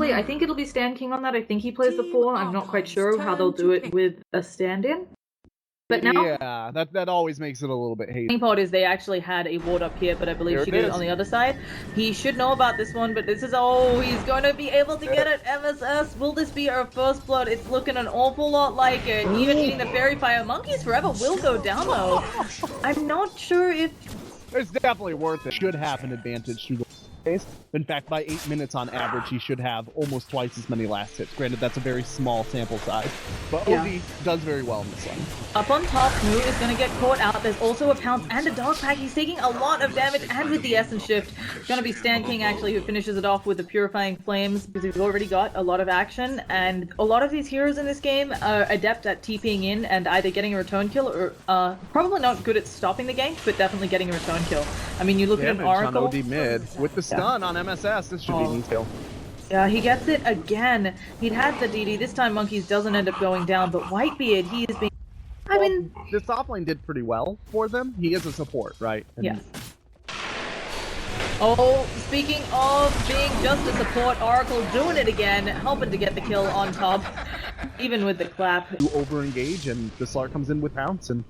Honestly, I think it'll be Stan King on that. I think he plays the 4. I'm not quite sure how they'll do it with a stand-in. But now, yeah, that always makes it a little bit hazy. The part is they actually had a ward up here, but I believe she did it on the other side. He should know about this one, but this is, oh, he's going to be able to get it. MSS, will this be our first blood? It's looking an awful lot like it. Even eating the fairy fire. Monkeys Forever will go down, though. I'm not sure if... It's definitely worth it. Should have an advantage to the case. In fact, by 8 minutes on average, he should have almost twice as many last hits. Granted, that's a very small sample size, but OD does very well in this one. Up on top, Moo is going to get caught out. There's also a pounce and a dog pack. He's taking a lot of damage, and with the Essence Shift, it's going to be Stan King actually who finishes it off with the Purifying Flames, because we've already got a lot of action, and a lot of these heroes in this game are adept at TPing in and either getting a return kill or probably not good at stopping the gank, but definitely getting a return kill. I mean, you look at an Archon on OD mid with the stun on MSS. This should be an easy kill. Yeah, he gets it again. He'd had the DD. This time Monkeys doesn't end up going down, but Whitebeard, he is being... I mean... This offlane did pretty well for them. He is a support, right? And yeah. Oh, speaking of being just a support, Oracle doing it again, helping to get the kill on top, even with the clap. You over-engage, and the Slark comes in with pounce, and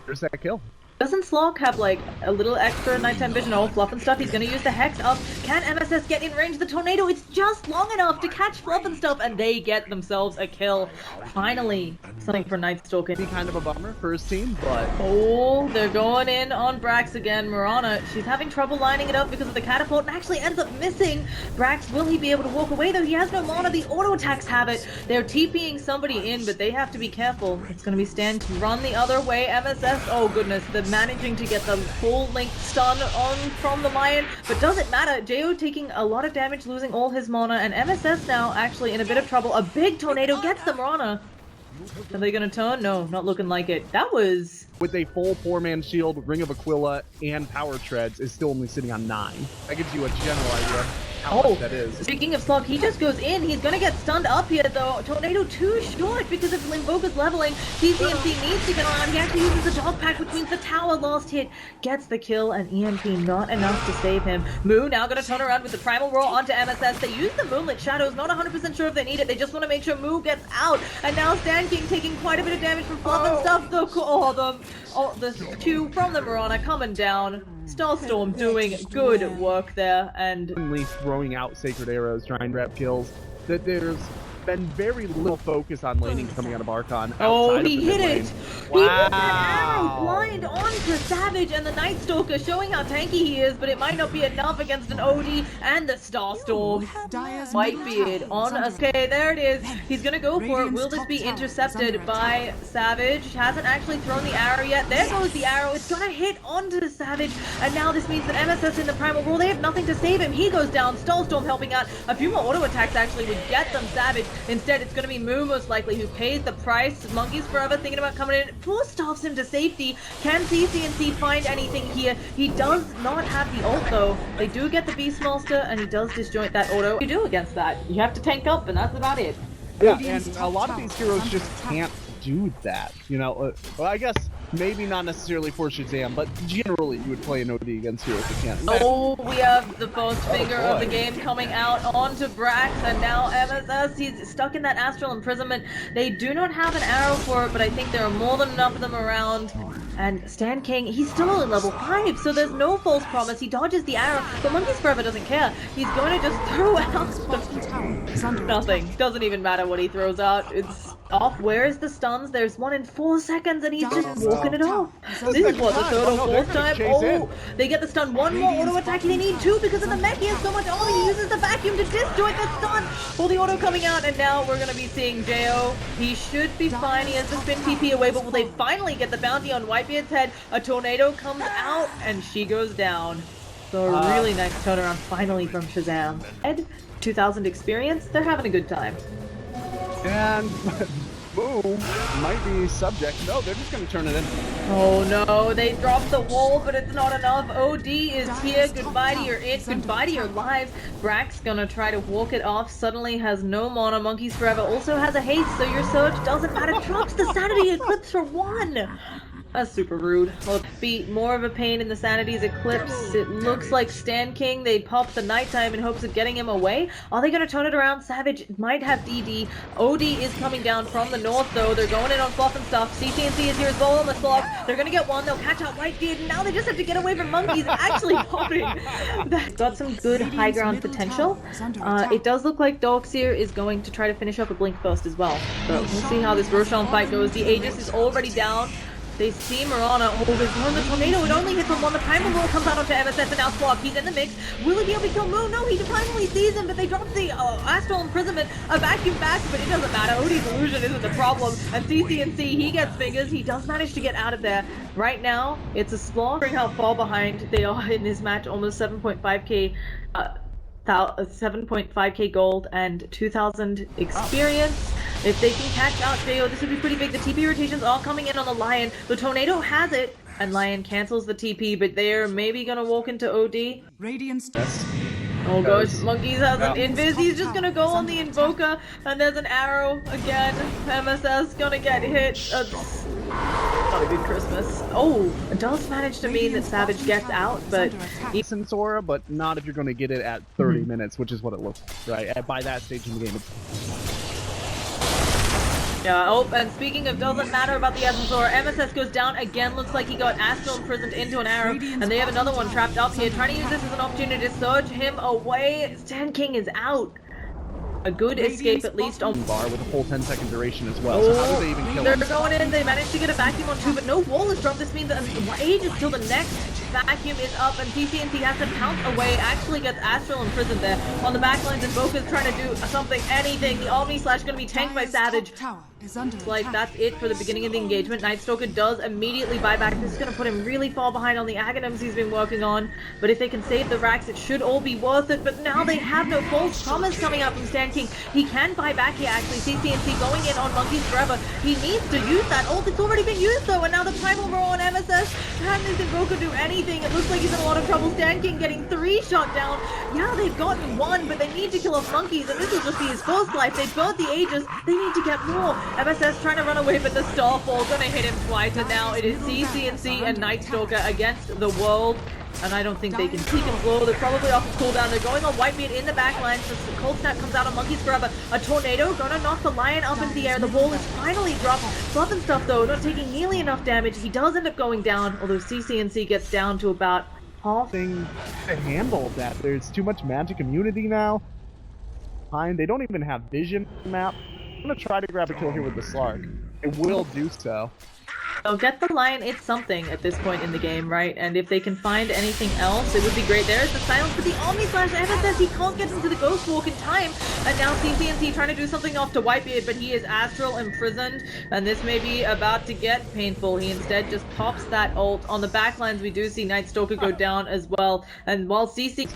there's that kill. Doesn't Slog have, like, a little extra nighttime vision? Oh, Fluff and Stuff, he's gonna use the Hex up. Can MSS get in range of the Tornado? It's just long enough to catch Fluff and Stuff, and they get themselves a kill. Finally, something for Night Stalker. Be kind of a bummer for his team, but... Oh, they're going in on Brax again. Mirana, she's having trouble lining it up because of the catapult, and actually ends up missing. Brax, will he be able to walk away, though? He has no mana. The auto attacks have it. They're TPing somebody in, but they have to be careful. It's gonna be Stan to run the other way. MSS, oh goodness, the managing to get the full length stun on from the Mayan, but doesn't matter. Jo taking a lot of damage, losing all his mana, and MSS now actually in a bit of trouble. A big tornado gets the Mirana. Are they gonna turn? No, not looking like it. That was... With a full 4-man shield, Ring of Aquila, and Power Treads is still only sitting on 9. That gives you a general idea how much that is. Speaking of Slug, he just goes in. He's gonna get stunned up here, though. Tornado too short because of Invoker's leveling. CCMC needs to get on. He actually uses the dog pack, which means the tower last hit gets the kill, and EMP not enough to save him. Moo now gonna turn around with the Primal Roar onto MSS. They use the Moonlit Shadows, not 100% sure if they need it. They just want to make sure Moo gets out. And now Stan King taking quite a bit of damage from Fluff and Stuff. The Q from the Mirana coming down. Starstorm doing good work there, and throwing out Sacred Arrows, trying to grab kills. That there's been very little focus on laning coming out of Archon. Oh, he hit it! Wow. He put that arrow blind onto Savage, and the Night Stalker showing how tanky he is, but it might not be enough against an OD and the Starstorm. Whitebeard on a... Okay, there it is. He's gonna go for it. Will this be intercepted by Savage? Hasn't actually thrown the arrow yet. There goes the arrow. It's gonna hit onto the Savage, and now this means that MSS in the Primal Roar, they have nothing to save him. He goes down. Starstorm helping out. A few more auto attacks actually would get them Savage. Instead, it's going to be Moo, most likely, who pays the price. Monkeys Forever thinking about coming in. Force stops him to safety. Can CCNC find anything here? He does not have the ult, though. They do get the Beastmaster, and he does disjoint that auto. What do you do against that? You have to tank up, and that's about it. Yeah, and a lot of these heroes just can't do that. You know, well, I guess maybe not necessarily for Shazam, but generally you would play an OD against heroes that can't. Oh, we have the first finger of the game coming out onto Brax, and now MSS, he's stuck in that Astral Imprisonment. They do not have an arrow for it, but I think there are more than enough of them around. And Stan King, he's still only level 5, so there's no false promise. He dodges the arrow, but Monkeys Forever doesn't care. He's going to just throw out nothing. Doesn't even matter what he throws out. It's off. Where is the stuns? There's one in 4 seconds, and he's just walking it off. This is what, the third or fourth time? Oh, they get the stun. One more auto attack. They need 2 because of the mech. He has so much. Oh, he uses the vacuum to disjoint the stun. Pull the auto coming out, and now we're going to be seeing Jo. He should be fine. He has the spin TP away, but will they finally get the bounty on Whitebeard's head? A tornado comes out, and she goes down. So a really nice turnaround finally from Shazam. Ed, 2000 experience. They're having a good time. And Boom might be subject. No, they're just going to turn it in. Oh no, they dropped the wall, but it's not enough. OD is here. Goodbye to your it. Goodbye to your lives. Brack's gonna try to walk it off. Suddenly has no mana. Monkeys Forever also has a haste, so your surge doesn't matter. Drops the sanity eclipse for 1. That's super rude. Well, be more of a pain in the Sanity's Eclipse. It looks like Stan King, they popped the Nighttime in hopes of getting him away. Are they going to turn it around? Savage might have DD. OD is coming down from the north, though. They're going in on Fluff and stuff. CCNC is here as well on the Fluff. They're going to get one. They'll catch out Whitebeard, and now they just have to get away from Monkeys. Actually popping. That's got some good high ground potential. It does look like Darkseer is going to try to finish up a Blink Burst as well. But we'll see how this Roshan fight goes. The Aegis is already down. They see Mirana. Oh, there's one. The Tornado. It only hits on one. The Primal Roll comes out onto MSS and now Swap. He's in the mix. Will he be able to kill Moon? No, he finally sees him, but they dropped the Astral Imprisonment. A vacuum back, but it doesn't matter. Odie's illusion isn't the problem. And CCNC, he gets fingers. He does manage to get out of there. Right now, it's a Slaw. How far behind they are in this match. Almost 7.5k. 7.5k gold and 2,000 experience. If they can catch out Jo, this would be pretty big. The TP rotations are coming in on the Lion. The Tornado has it, and Lion cancels the TP, but they're maybe gonna walk into OD. Radiance. Oh gosh, Monkeys has an invis. He's just gonna go on the Invoker, and there's an arrow again. MSS gonna get hit. Not a good Christmas. Oh, it does manage to mean that Savage gets out, but decent Sora, but not if you're going to get it at 30 minutes, which is what it looks like, right? By that stage in the game. Yeah, oh, and speaking of doesn't matter about the Essence MSS goes down again. Looks like he got Astral imprisoned into an arrow, and they have another one trapped up here. Trying to use this as an opportunity to surge him away. Stan King is out. A good escape at least on bar with a full 10-second duration as well. So how do they even kill him? They're going in. They managed to get a vacuum on two, but no wall is dropped. This means that ages till the next vacuum is up, and TCNC has to pounce away. Actually gets Astral imprisoned there on the backlines, and Boka's trying to do something, anything. The Omni Slash going to be tanked by Savage. Like that's it for the beginning of the engagement. Nightstalker does immediately buy back. This is going to put him really far behind on the Aghanims he's been working on. But if they can save the racks, it should all be worth it. But now they have no false promise coming out from Stan King. He can buy back here actually. CCNC going in on Monkeys forever. He needs to use that ult. It's already been used though. And now the Primal Roar on MSS. Can this Invoker do anything? It looks like he's in a lot of trouble. Stan King getting 3 shot down. Yeah, they've gotten 1, but they need to kill off Monkeys. And this will just be his first life. They burnt the Aegis. They need to get more. MSS trying to run away, but the Starfall gonna hit him twice, and now it is CCNC and Nightstalker against the world. And I don't think they can peek and blow. They're probably off the cooldown. They're going on Whitebeard in the backline. So the Cold Snap comes out on Monkeys forever. A Tornado gonna knock the Lion up into the air. The wall is finally dropped. Fluff and stuff though, not taking nearly enough damage. He does end up going down, although CCNC gets down to about half. Thing to handle that. There's too much magic immunity now. They don't even have vision map. I'm gonna try to grab a kill here with the Slark. It will do so. They'll get the Lion, it's something at this point in the game, right? And if they can find anything else, it would be great. There's the silence, but the Omni Slash MSS, he can't get into the Ghost Walk in time. And now CCNC trying to do something off to Whitebeard, but he is Astral imprisoned. And this may be about to get painful. He instead just pops that ult. On the backlines, we do see Nightstalker go down as well. And while CC...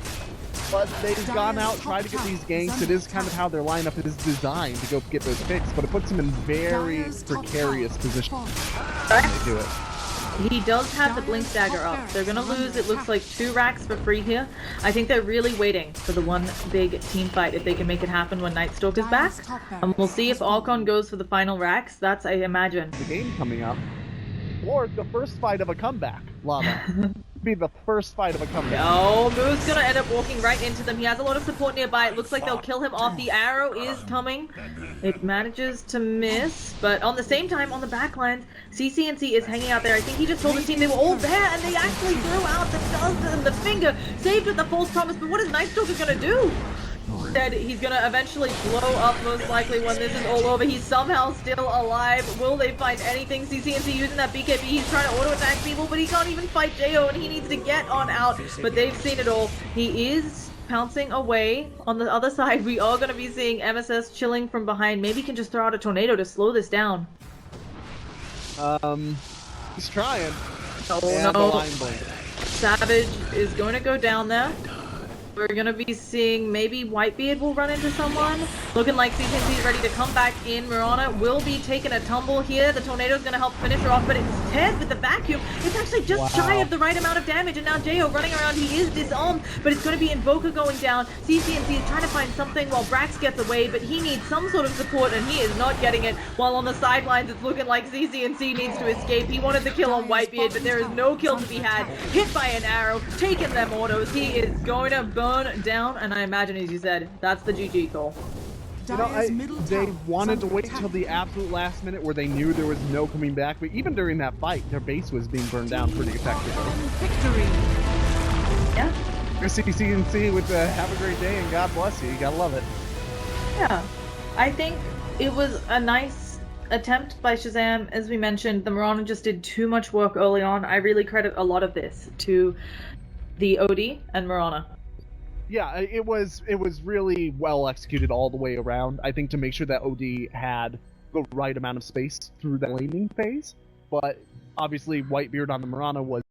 But they've gone out, tried to get these ganks. It is kind of how their lineup is designed to go get those picks, but it puts them in very precarious position when they do it. He does have the Blink Dagger up. They're gonna lose, it looks like 2 racks for free here. I think they're really waiting for the one big team fight if they can make it happen when Nightstalker's back. And we'll see if Archon goes for the final racks. That's, I imagine. The game coming up. Or the first fight of a comeback, Lava. Be the first fight of a comeback. Oh, Moo's gonna end up walking right into them. He has a lot of support nearby. It looks like they'll kill him off. The arrow is coming. It manages to miss, but on the same time, on the backlines, CCNC is hanging out there. I think he just told his team they were all there, and they actually threw out the dust and the finger, saved with the false promise. But what is Nightstalker gonna do? Said he's gonna eventually blow up most likely when this is all over. He's somehow still alive. Will they find anything? CCNC using that BKB. He's trying to auto attack people, but he can't even fight Jo, and he needs to get on out. But they've seen it all. He is pouncing away. On the other side, we are gonna be seeing MSS chilling from behind. Maybe he can just throw out a tornado to slow this down. He's trying. Oh no. Savage is going to go down there. we're gonna be seeing maybe Whitebeard will run into someone. Looking like CCNC is ready to come back in. Mirana will be taking a tumble here. The Tornado's gonna help finish her off, but it's Ted with the vacuum. It's actually just shy of the right amount of damage, and now Jo running around. He is disarmed, but it's gonna be Invoker going down. CCNC is trying to find something while Brax gets away, but he needs some sort of support, and he is not getting it. While on the sidelines, it's looking like CCNC needs to escape. He wanted the kill on Whitebeard, but there is no kill to be had. Hit by an arrow, taking them autos. He is going to burn down, and I imagine, as you said, that's the GG call. You know, they wanted to wait till the absolute last minute where they knew there was no coming back, but even during that fight, their base was being burned down pretty effectively. Victory. Yeah. CCNC with have a great day and God bless you. You gotta love it. Yeah. I think it was a nice attempt by Shazam. As we mentioned, the Mirana just did too much work early on. I really credit a lot of this to the OD and Mirana. Yeah, it was really well executed all the way around. I think to make sure that OD had the right amount of space through that laning phase, but obviously Whitebeard on the Mirana was